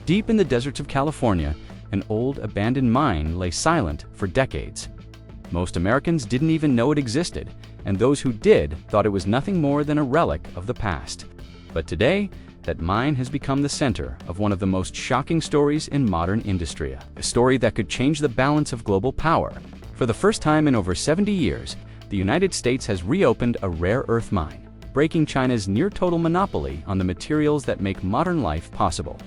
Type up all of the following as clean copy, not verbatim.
Deep in the deserts of California, an old abandoned mine lay silent for decades. Most Americans didn't even know it existed, and those who did thought it was nothing more than a relic of the past. But today, that mine has become the center of one of the most shocking stories in modern industry, a story that could change the balance of global power. For the first time in over 70 years, the United States has reopened a rare earth mine, breaking China's near-total monopoly on the materials that make modern life possible.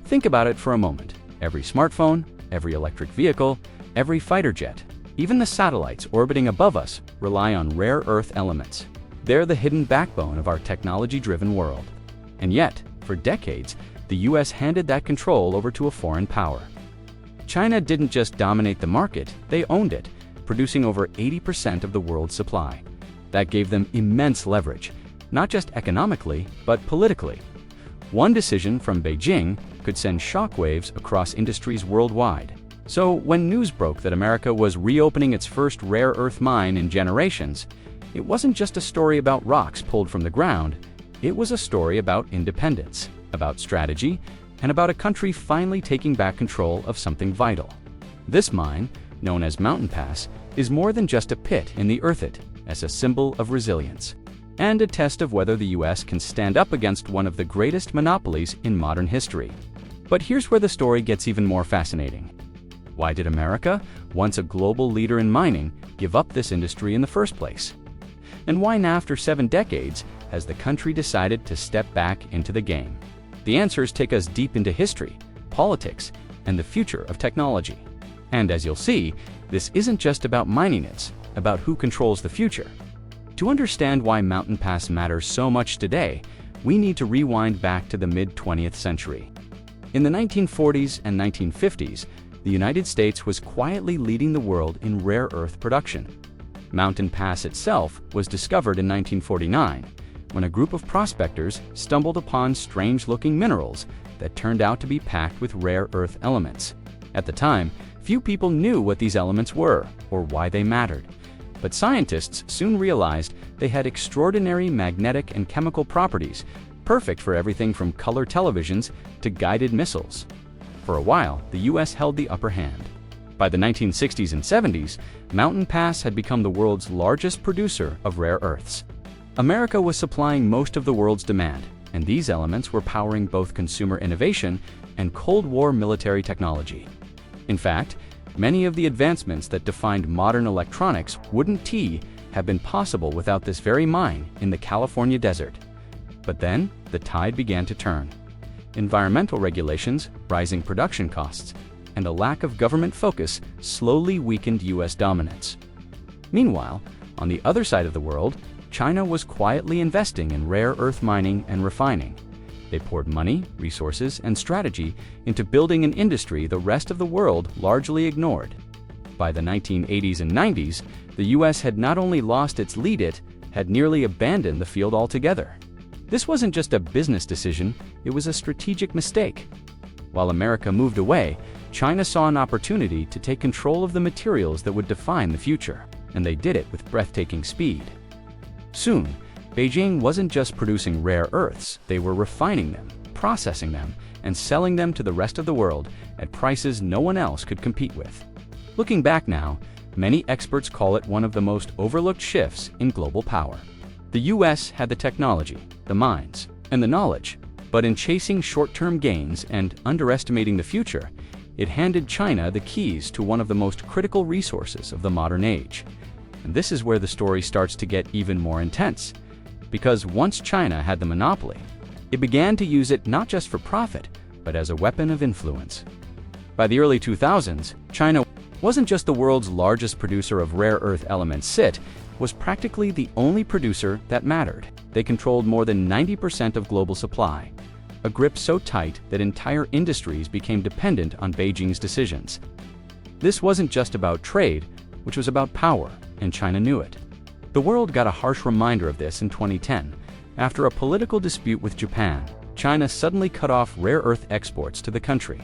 Think about it for a moment. Every smartphone, every electric vehicle, every fighter jet, even the satellites orbiting above us rely on rare earth elements. They're the hidden backbone of our technology-driven world. And yet, for decades, the US handed that control over to a foreign power. China didn't just dominate the market, they owned it, producing over 80% of the world's supply. That gave them immense leverage, not just economically, but politically. One decision from Beijing could send shockwaves across industries worldwide. So when news broke that America was reopening its first rare earth mine in generations, it wasn't just a story about rocks pulled from the ground. It was a story about independence, about strategy, and about a country finally taking back control of something vital. This mine, known as Mountain Pass, is more than just a pit in the earth. It as a symbol of resilience, and a test of whether the US can stand up against one of the greatest monopolies in modern history. But here's where the story gets even more fascinating. Why did America, once a global leader in mining, give up this industry in the first place? And why now, after 7 decades, has the country decided to step back into the game? The answers take us deep into history, politics, and the future of technology. And as you'll see, this isn't just about mining, it's about who controls the future. To understand why Mountain Pass matters so much today, we need to rewind back to the mid-20th century. In the 1940s and 1950s, the United States was quietly leading the world in rare earth production. Mountain Pass itself was discovered in 1949, when a group of prospectors stumbled upon strange-looking minerals that turned out to be packed with rare earth elements. At the time, few people knew what these elements were or why they mattered. But scientists soon realized they had extraordinary magnetic and chemical properties, perfect for everything from color televisions to guided missiles. For a while, the US held the upper hand. By the 1960s and 70s, Mountain Pass had become the world's largest producer of rare earths. America was supplying most of the world's demand, and these elements were powering both consumer innovation and Cold War military technology. In fact, many of the advancements that defined modern electronics wouldn't have been possible without this very mine in the California desert. But then, the tide began to turn. Environmental regulations, rising production costs, and a lack of government focus slowly weakened US dominance. Meanwhile, on the other side of the world, China was quietly investing in rare earth mining and refining. They poured money, resources, and strategy into building an industry the rest of the world largely ignored. By the 1980s and 90s, the US had not only lost its lead, it had nearly abandoned the field altogether. This wasn't just a business decision, it was a strategic mistake. While America moved away, China saw an opportunity to take control of the materials that would define the future, and they did it with breathtaking speed. Soon, Beijing wasn't just producing rare earths, they were refining them, processing them, and selling them to the rest of the world at prices no one else could compete with. Looking back now, many experts call it one of the most overlooked shifts in global power. The US had the technology, the mines, and the knowledge, but in chasing short-term gains and underestimating the future, it handed China the keys to one of the most critical resources of the modern age. And this is where the story starts to get even more intense. Because once China had the monopoly, it began to use it not just for profit, but as a weapon of influence. By the early 2000s, China wasn't just the world's largest producer of rare earth elements, it was practically the only producer that mattered. They controlled more than 90% of global supply, a grip so tight that entire industries became dependent on Beijing's decisions. This wasn't just about trade, which was about power, and China knew it. The world got a harsh reminder of this in 2010. After a political dispute with Japan, China suddenly cut off rare earth exports to the country.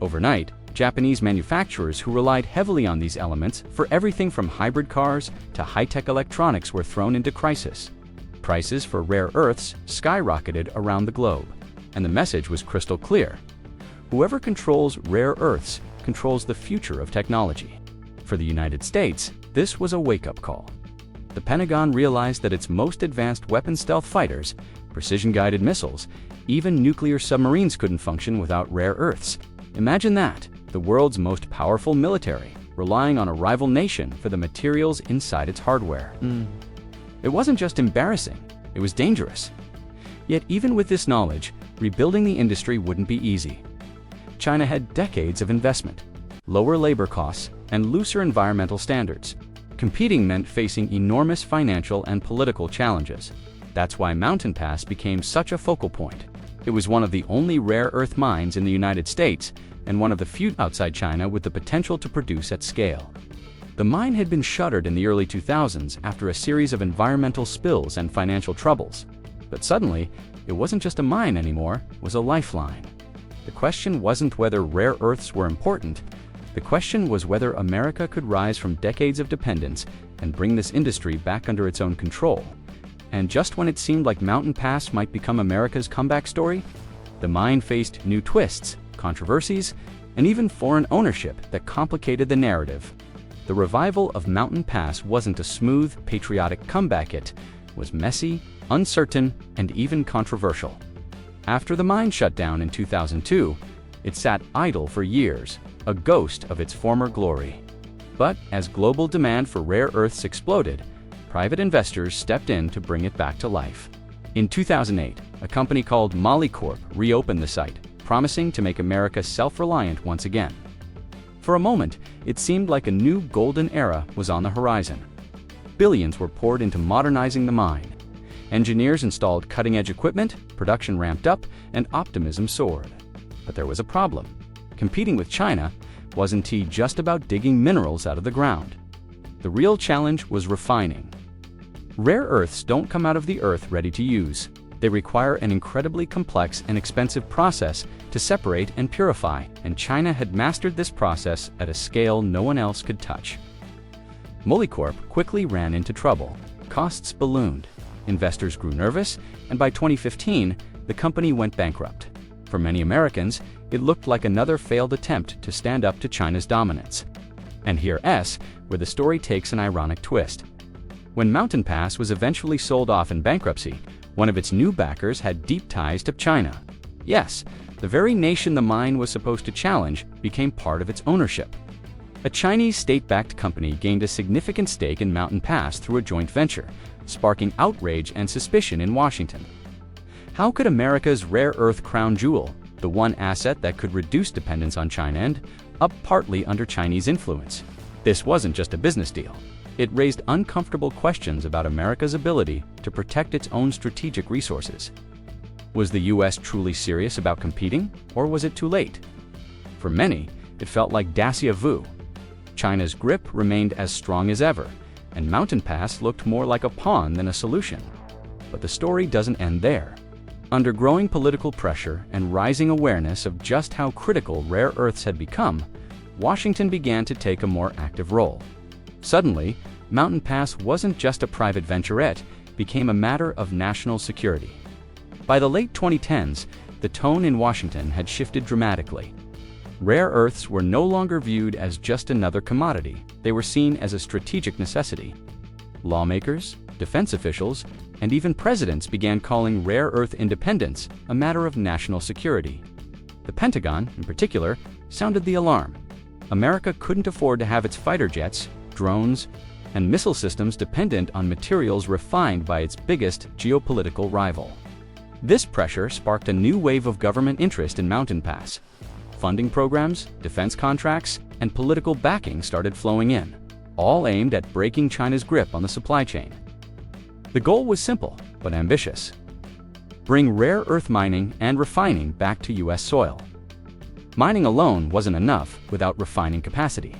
Overnight, Japanese manufacturers who relied heavily on these elements for everything from hybrid cars to high-tech electronics were thrown into crisis. Prices for rare earths skyrocketed around the globe, and the message was crystal clear. Whoever controls rare earths controls the future of technology. For the United States, this was a wake-up call. The Pentagon realized that its most advanced weapon stealth fighters, precision-guided missiles, even nuclear submarines couldn't function without rare earths. Imagine that, the world's most powerful military, relying on a rival nation for the materials inside its hardware. It wasn't just embarrassing, it was dangerous. Yet even with this knowledge, rebuilding the industry wouldn't be easy. China had decades of investment, lower labor costs, and looser environmental standards. Competing meant facing enormous financial and political challenges. That's why Mountain Pass became such a focal point. It was one of the only rare earth mines in the United States and one of the few outside China with the potential to produce at scale. The mine had been shuttered in the early 2000s after a series of environmental spills and financial troubles. But suddenly, it wasn't just a mine anymore, it was a lifeline. The question wasn't whether rare earths were important. The question was whether America could rise from decades of dependence and bring this industry back under its own control. And just when it seemed like Mountain Pass might become America's comeback story, the mine faced new twists, controversies, and even foreign ownership that complicated the narrative. The revival of Mountain Pass wasn't a smooth, patriotic comeback. It was messy, uncertain, and even controversial. After the mine shut down in 2002, it sat idle for years, a ghost of its former glory. But as global demand for rare earths exploded, private investors stepped in to bring it back to life. In 2008, a company called Molycorp reopened the site, promising to make America self-reliant once again. For a moment, it seemed like a new golden era was on the horizon. Billions were poured into modernizing the mine. Engineers installed cutting-edge equipment, production ramped up, and optimism soared. But there was a problem. Competing with China wasn't just about digging minerals out of the ground. The real challenge was refining. Rare earths don't come out of the earth ready to use. They require an incredibly complex and expensive process to separate and purify, and China had mastered this process at a scale no one else could touch. Molycorp quickly ran into trouble. Costs ballooned, investors grew nervous, and by 2015, the company went bankrupt. For many Americans, it looked like another failed attempt to stand up to China's dominance. And here's where the story takes an ironic twist. When Mountain Pass was eventually sold off in bankruptcy, one of its new backers had deep ties to China. Yes, the very nation the mine was supposed to challenge became part of its ownership. A Chinese state-backed company gained a significant stake in Mountain Pass through a joint venture, sparking outrage and suspicion in Washington. How could America's rare earth crown jewel, the one asset that could reduce dependence on China, end up partly under Chinese influence? This wasn't just a business deal. It raised uncomfortable questions about America's ability to protect its own strategic resources. Was the US truly serious about competing, or was it too late? For many, it felt like déjà vu. China's grip remained as strong as ever, and Mountain Pass looked more like a pawn than a solution. But the story doesn't end there. Under growing political pressure and rising awareness of just how critical rare earths had become, Washington began to take a more active role. Suddenly, Mountain Pass wasn't just a private venture, it became a matter of national security. By the late 2010s, the tone in Washington had shifted dramatically. Rare earths were no longer viewed as just another commodity, they were seen as a strategic necessity. Lawmakers, defense officials, and even presidents began calling rare earth independence a matter of national security. The Pentagon, in particular, sounded the alarm. America couldn't afford to have its fighter jets, drones, and missile systems dependent on materials refined by its biggest geopolitical rival. This pressure sparked a new wave of government interest in Mountain Pass. Funding programs, defense contracts, and political backing started flowing in, all aimed at breaking China's grip on the supply chain. The goal was simple, but ambitious. Bring rare earth mining and refining back to US soil. Mining alone wasn't enough without refining capacity.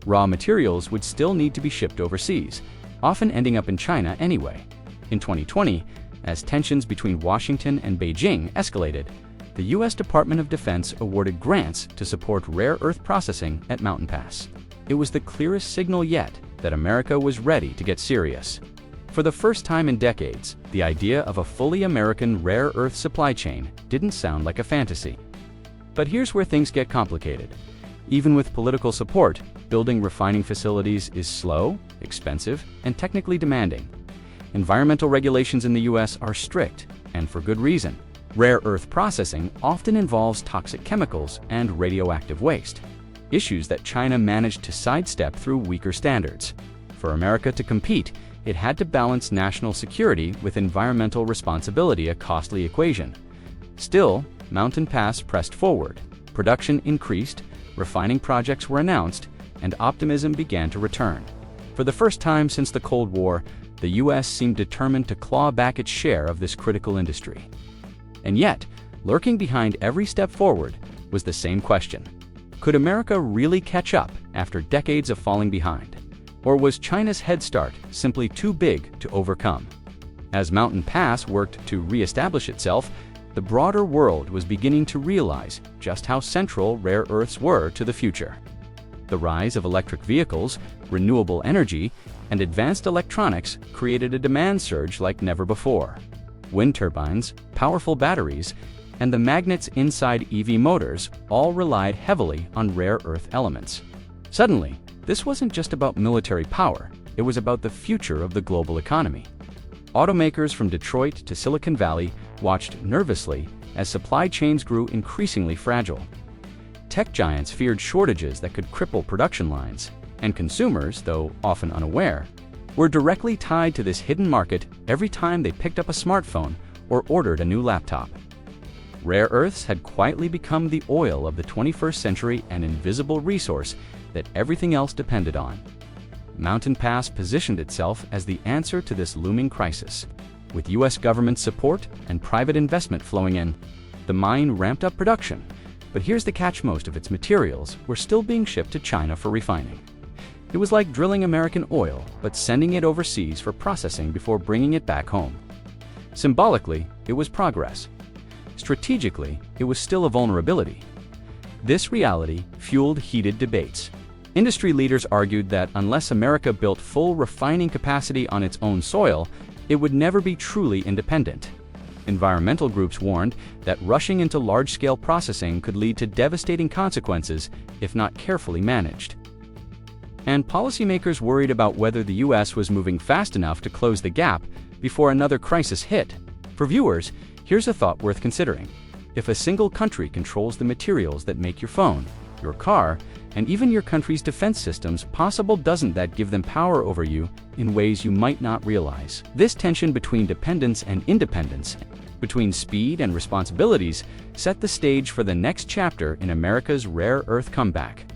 Raw materials would still need to be shipped overseas, often ending up in China anyway. In 2020, as tensions between Washington and Beijing escalated, the US Department of Defense awarded grants to support rare earth processing at Mountain Pass. It was the clearest signal yet that America was ready to get serious. For the first time in decades, the idea of a fully American rare earth supply chain didn't sound like a fantasy. But here's where things get complicated. Even with political support, building refining facilities is slow, expensive, and technically demanding. Environmental regulations in the US are strict, and for good reason. Rare earth processing often involves toxic chemicals and radioactive waste, issues that China managed to sidestep through weaker standards. For America to compete, it had to balance national security with environmental responsibility, a costly equation. Still, Mountain Pass pressed forward, production increased, refining projects were announced, and optimism began to return. For the first time since the Cold War, the US seemed determined to claw back its share of this critical industry. And yet, lurking behind every step forward was the same question. Could America really catch up after decades of falling behind? Or was China's head start simply too big to overcome? As Mountain Pass worked to reestablish itself, the broader world was beginning to realize just how central rare earths were to the future. The rise of electric vehicles, renewable energy, and advanced electronics created a demand surge like never before. Wind turbines, powerful batteries, and the magnets inside EV motors all relied heavily on rare earth elements. Suddenly, this wasn't just about military power, it was about the future of the global economy. Automakers from Detroit to Silicon Valley watched nervously as supply chains grew increasingly fragile. Tech giants feared shortages that could cripple production lines, and consumers, though often unaware, were directly tied to this hidden market every time they picked up a smartphone or ordered a new laptop. Rare earths had quietly become the oil of the 21st century, an invisible resource that everything else depended on. Mountain Pass positioned itself as the answer to this looming crisis. With US government support and private investment flowing in, the mine ramped up production. But here's the catch: most of its materials were still being shipped to China for refining. It was like drilling American oil, but sending it overseas for processing before bringing it back home. Symbolically, it was progress. Strategically, it was still a vulnerability. This reality fueled heated debates. Industry leaders argued that unless America built full refining capacity on its own soil, it would never be truly independent. Environmental groups warned that rushing into large-scale processing could lead to devastating consequences if not carefully managed. And policymakers worried about whether the US was moving fast enough to close the gap before another crisis hit. For viewers, here's a thought worth considering. If a single country controls the materials that make your phone, your car, and even your country's defense systems, doesn't that give them power over you in ways you might not realize? This tension between dependence and independence, between speed and responsibilities, set the stage for the next chapter in America's rare earth comeback.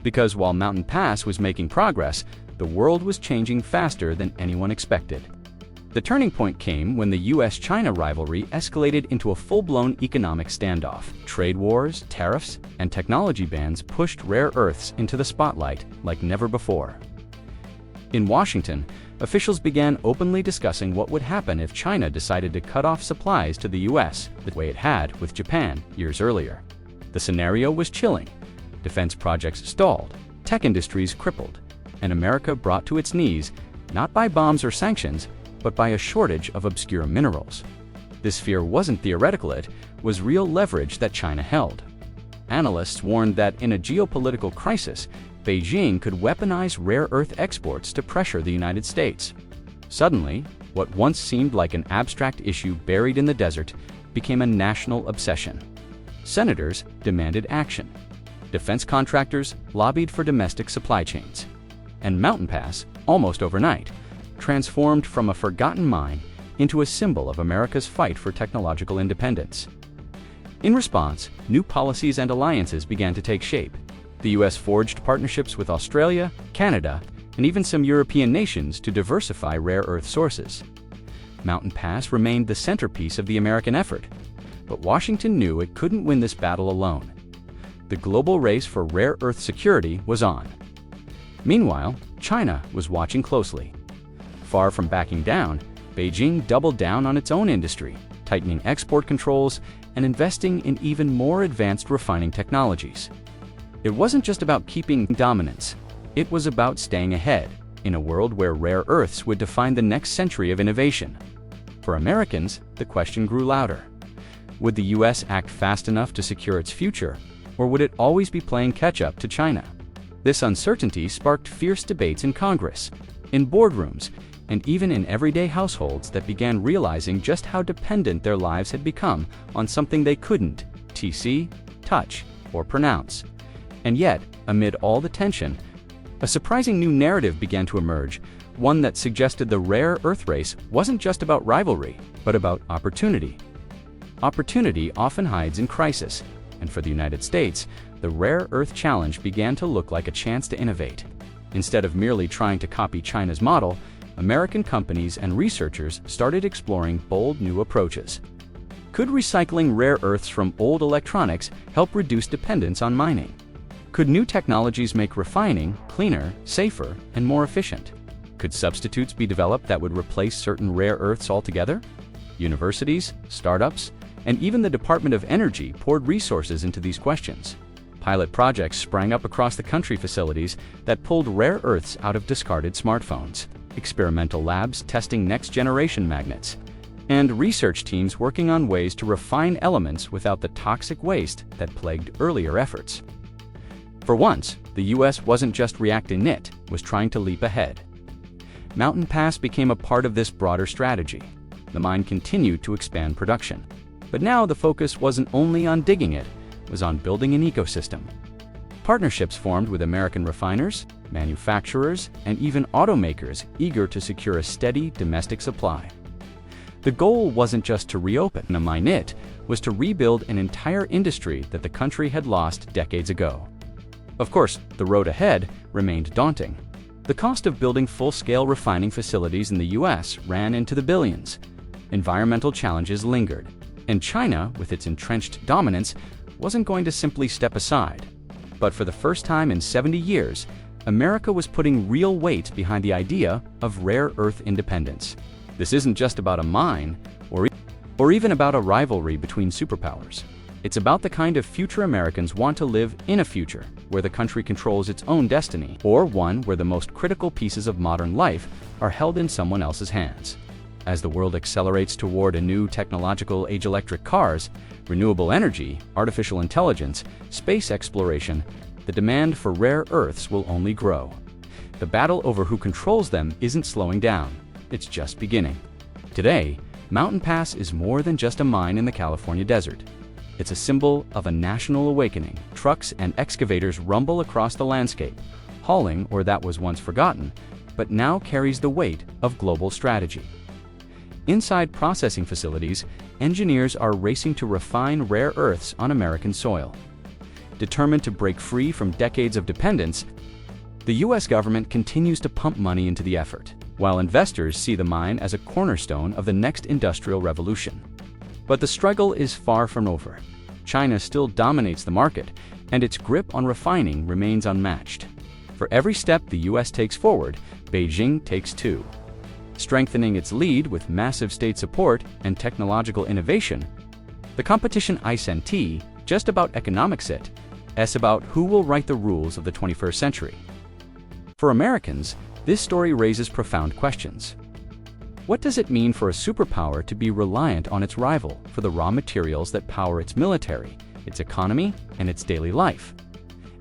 Because while Mountain Pass was making progress, the world was changing faster than anyone expected. The turning point came when the US-China rivalry escalated into a full-blown economic standoff. Trade wars, tariffs, and technology bans pushed rare earths into the spotlight like never before. In Washington, officials began openly discussing what would happen if China decided to cut off supplies to the US the way it had with Japan years earlier. The scenario was chilling. Defense projects stalled, tech industries crippled, and America brought to its knees, not by bombs or sanctions, but by a shortage of obscure minerals. This fear wasn't theoretical, it was real leverage that China held. Analysts warned that in a geopolitical crisis, Beijing could weaponize rare earth exports to pressure the United States. Suddenly, what once seemed like an abstract issue buried in the desert became a national obsession. Senators demanded action. Defense contractors lobbied for domestic supply chains. And Mountain Pass, almost overnight, transformed from a forgotten mine into a symbol of America's fight for technological independence. In response, new policies and alliances began to take shape. The US forged partnerships with Australia, Canada, and even some European nations to diversify rare earth sources. Mountain Pass remained the centerpiece of the American effort, but Washington knew it couldn't win this battle alone. The global race for rare earth security was on. Meanwhile, China was watching closely. Far from backing down, Beijing doubled down on its own industry, tightening export controls and investing in even more advanced refining technologies. It wasn't just about keeping dominance, it was about staying ahead in a world where rare earths would define the next century of innovation. For Americans, the question grew louder. Would the US act fast enough to secure its future, or would it always be playing catch-up to China? This uncertainty sparked fierce debates in Congress, in boardrooms, and even in everyday households that began realizing just how dependent their lives had become on something they couldn't touch, or pronounce. And yet, amid all the tension, a surprising new narrative began to emerge, one that suggested the rare earth race wasn't just about rivalry, but about opportunity. Opportunity often hides in crisis, and for the United States, the rare earth challenge began to look like a chance to innovate. Instead of merely trying to copy China's model, American companies and researchers started exploring bold new approaches. Could recycling rare earths from old electronics help reduce dependence on mining? Could new technologies make refining cleaner, safer, and more efficient? Could substitutes be developed that would replace certain rare earths altogether? Universities, startups, and even the Department of Energy poured resources into these questions. Pilot projects sprang up across the country, facilities that pulled rare earths out of discarded smartphones, experimental labs testing next-generation magnets, and research teams working on ways to refine elements without the toxic waste that plagued earlier efforts. For once, the US wasn't just reacting, it was trying to leap ahead. Mountain Pass became a part of this broader strategy. The mine continued to expand production. But now the focus wasn't only on digging it was on building an ecosystem. Partnerships formed with American refiners, manufacturers, and even automakers eager to secure a steady domestic supply. The goal wasn't just to reopen a mine, it was to rebuild an entire industry that the country had lost decades ago. Of course, the road ahead remained daunting. The cost of building full-scale refining facilities in the US ran into the billions. Environmental challenges lingered, and China, with its entrenched dominance, wasn't going to simply step aside. But for the first time in 70 years, America was putting real weight behind the idea of rare earth independence. This isn't just about a mine, or even about a rivalry between superpowers. It's about the kind of future Americans want to live in, a future where the country controls its own destiny, or one where the most critical pieces of modern life are held in someone else's hands. As the world accelerates toward a new technological age, electric cars, renewable energy, artificial intelligence, space exploration, the demand for rare earths will only grow. The battle over who controls them isn't slowing down, it's just beginning. Today, Mountain Pass is more than just a mine in the California desert. It's a symbol of a national awakening. Trucks and excavators rumble across the landscape, hauling ore that was once forgotten, but now carries the weight of global strategy. Inside processing facilities, engineers are racing to refine rare earths on American soil. Determined to break free from decades of dependence, the US government continues to pump money into the effort, while investors see the mine as a cornerstone of the next industrial revolution. But the struggle is far from over. China still dominates the market, and its grip on refining remains unmatched. For every step the US takes forward, Beijing takes two. Strengthening its lead with massive state support and technological innovation, the competition isn't just about economics, it's about who will write the rules of the 21st century. For Americans, this story raises profound questions. What does it mean for a superpower to be reliant on its rival for the raw materials that power its military, its economy, and its daily life?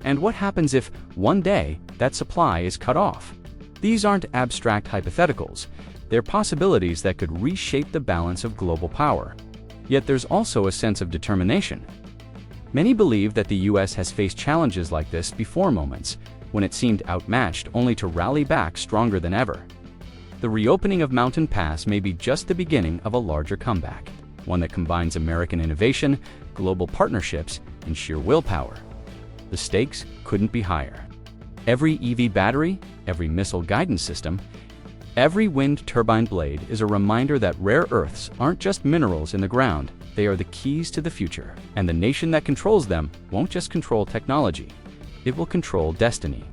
And what happens if, one day, that supply is cut off? These aren't abstract hypotheticals, they're possibilities that could reshape the balance of global power. Yet there's also a sense of determination. Many believe that the US has faced challenges like this before, moments when it seemed outmatched, only to rally back stronger than ever. The reopening of Mountain Pass may be just the beginning of a larger comeback, one that combines American innovation, global partnerships, and sheer willpower. The stakes couldn't be higher. Every EV battery, every missile guidance system, every wind turbine blade is a reminder that rare earths aren't just minerals in the ground, they are the keys to the future. And the nation that controls them won't just control technology, it will control destiny.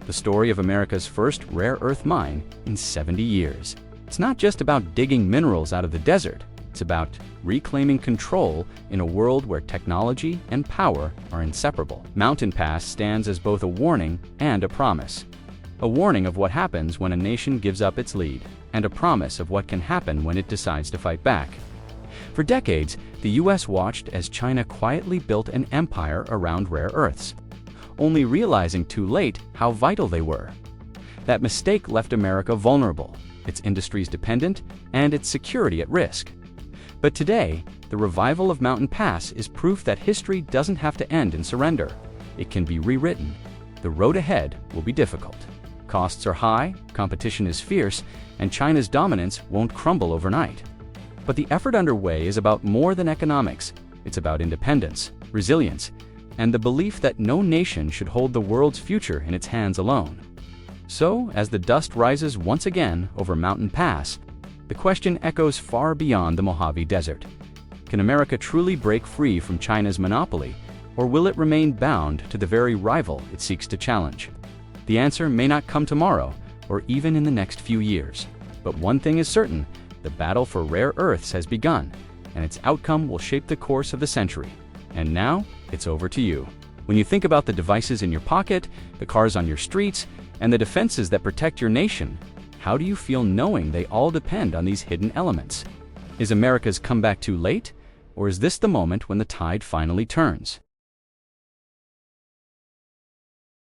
The story of America's first rare earth mine in 70 years. It's not just about digging minerals out of the desert, it's about reclaiming control in a world where technology and power are inseparable. Mountain Pass stands as both a warning and a promise. A warning of what happens when a nation gives up its lead, and a promise of what can happen when it decides to fight back. For decades, the US watched as China quietly built an empire around rare earths, only realizing too late how vital they were. That mistake left America vulnerable, its industries dependent, and its security at risk. But today, the revival of Mountain Pass is proof that history doesn't have to end in surrender. It can be rewritten. The road ahead will be difficult. Costs are high, competition is fierce, and China's dominance won't crumble overnight. But the effort underway is about more than economics. It's about independence, resilience, and the belief that no nation should hold the world's future in its hands alone. So, as the dust rises once again over Mountain Pass, the question echoes far beyond the Mojave Desert. Can America truly break free from China's monopoly, or will it remain bound to the very rival it seeks to challenge? The answer may not come tomorrow, or even in the next few years. But one thing is certain, the battle for rare earths has begun, and its outcome will shape the course of the century. And now, it's over to you. When you think about the devices in your pocket, the cars on your streets, and the defenses that protect your nation, how do you feel knowing they all depend on these hidden elements? Is America's comeback too late, or is this the moment when the tide finally turns?